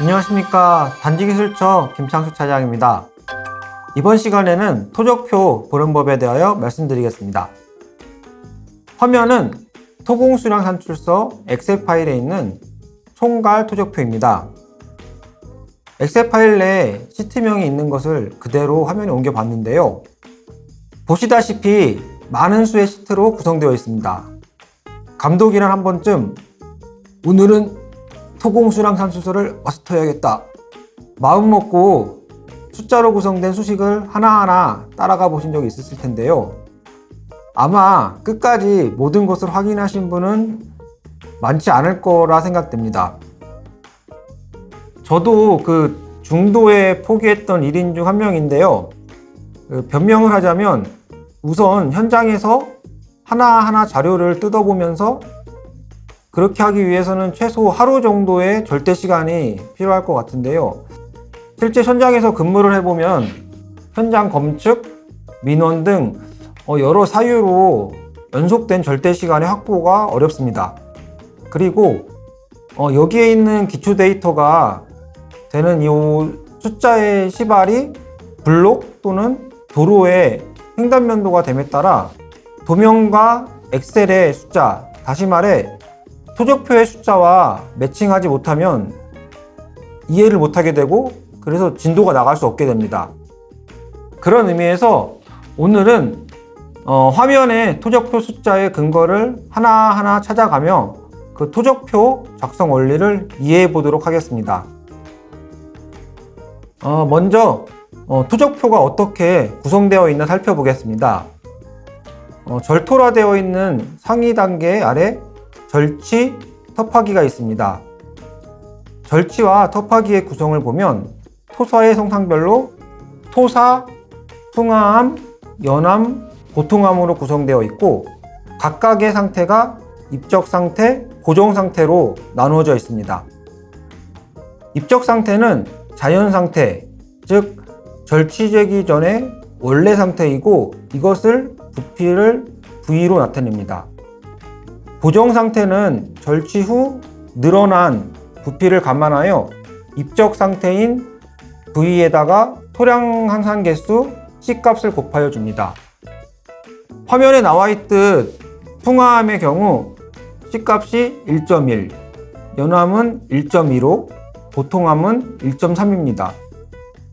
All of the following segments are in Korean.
안녕하십니까. 단지기술처 김창수 차장입니다. 이번 시간에는 토적표 보름법에 대하여 말씀드리겠습니다. 화면은 토공수량 산출서 엑셀 파일에 있는 총괄 토적표입니다. 엑셀 파일 내에 시트명이 있는 것을 그대로 화면에 옮겨 봤는데요. 보시다시피 많은 수의 시트로 구성되어 있습니다. 감독이란 한 번쯤 오늘은 토공수량 산출서를 마스터해야겠다 마음 먹고 숫자로 구성된 수식을 하나하나 따라가 보신 적이 있으실 텐데요. 아마 끝까지 모든 것을 확인하신 분은 많지 않을 거라 생각됩니다. 저도 그 중도에 포기했던 1인 중 한 명인데요. 변명을 하자면 우선 현장에서 하나하나 자료를 뜯어보면서 그렇게 하기 위해서는 최소 하루 정도의 절대 시간이 필요할 것 같은데요. 실제 현장에서 근무를 해보면 현장 검측, 민원 등 여러 사유로 연속된 절대 시간의 확보가 어렵습니다. 그리고 여기에 있는 기초 데이터가 되는 이 숫자의 시발이 블록 또는 도로의 횡단면도가 됨에 따라 도면과 엑셀의 숫자, 다시 말해 토적표의 숫자와 매칭하지 못하면 이해를 못하게 되고 그래서 진도가 나갈 수 없게 됩니다. 그런 의미에서 오늘은 화면의 토적표 숫자의 근거를 하나하나 찾아가며 그 토적표 작성 원리를 이해해 보도록 하겠습니다. 먼저 토적표가 어떻게 구성되어 있나 살펴보겠습니다. 절토화되어 있는 상위 단계 아래 절치, 터파기가 있습니다. 절치와 터파기의 구성을 보면 토사의 성상별로 토사, 풍화암, 연암, 보통암으로 구성되어 있고 각각의 상태가 입적 상태, 고정 상태로 나누어져 있습니다. 입적 상태는 자연 상태, 즉 절치되기 전의 원래 상태이고 이것을 부피를 V로 나타냅니다. 고정 상태는 절치 후 늘어난 부피를 감안하여 입적 상태인 V에다가 토량 항상 개수 C값을 곱하여 줍니다. 화면에 나와 있듯 풍화암의 경우 C값이 1.1, 연암은 1.25, 보통암은 1.3입니다.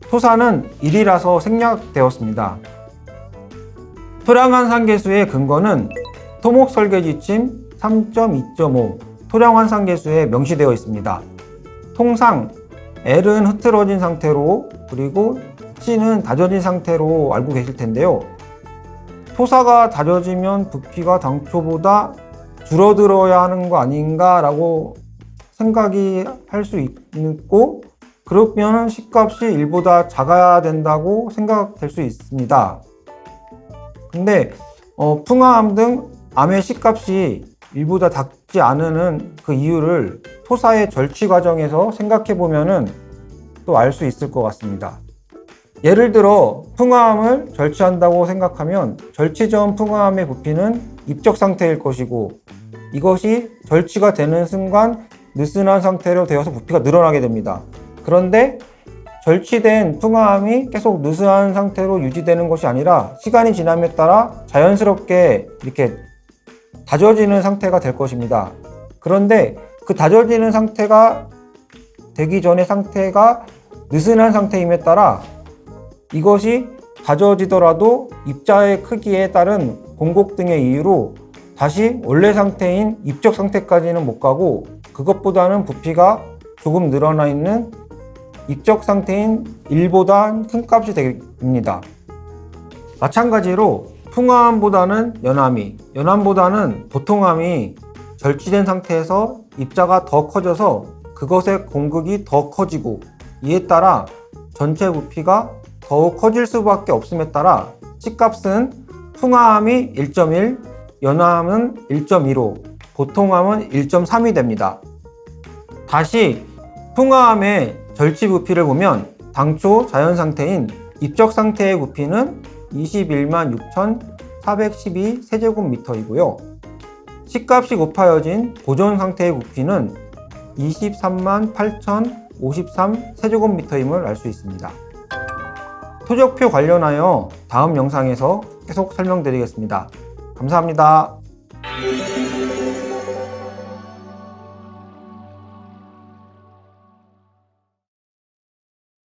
토사는 1이라서 생략되었습니다. 토량 환산 계수의 근거는 토목 설계 지침 3.2.5 토량 환산 계수에 명시되어 있습니다. 통상 L은 흐트러진 상태로 그리고 C는 다져진 상태로 알고 계실 텐데요. 토사가 다져지면 부피가 당초보다 줄어들어야 하는 거 아닌가 라고 생각이 할 수 있고 그러면 C값이 1보다 작아야 된다고 생각될 수 있습니다. 근데 풍화암 등 암의 C값이 1보다 작지 않은 그 이유를 토사의 절취 과정에서 생각해 보면은 또 알 수 있을 것 같습니다. 예를 들어 풍화암을 절취한다고 생각하면 절취 전 풍화암의 부피는 입적 상태일 것이고 이것이 절취가 되는 순간 느슨한 상태로 되어서 부피가 늘어나게 됩니다. 그런데 절취된 풍화암이 계속 느슨한 상태로 유지되는 것이 아니라 시간이 지남에 따라 자연스럽게 이렇게 다져지는 상태가 될 것입니다. 그런데 그 다져지는 상태가 되기 전의 상태가 느슨한 상태임에 따라 이것이 다져지더라도 입자의 크기에 따른 공곡 등의 이유로 다시 원래 상태인 입적 상태까지는 못 가고 그것보다는 부피가 조금 늘어나 있는 입적 상태인 1보다 큰 값이 됩니다. 마찬가지로 풍화암보다는 연암이, 연암보다는 보통암이 절취된 상태에서 입자가 더 커져서 그것의 공극이 더 커지고 이에 따라 전체 부피가 더욱 커질 수밖에 없음에 따라 C값은 풍화암이 1.1, 연암은 1.25, 보통암은 1.3이 됩니다. 다시 풍화암의 절취 부피를 보면 당초 자연 상태인 입적 상태의 부피는 21만 6,412 세제곱미터이고요. C값이 곱하여진 보존 상태의 부피는 23만 8,053 세제곱미터임을 알 수 있습니다. 토적표 관련하여 다음 영상에서 계속 설명드리겠습니다. 감사합니다.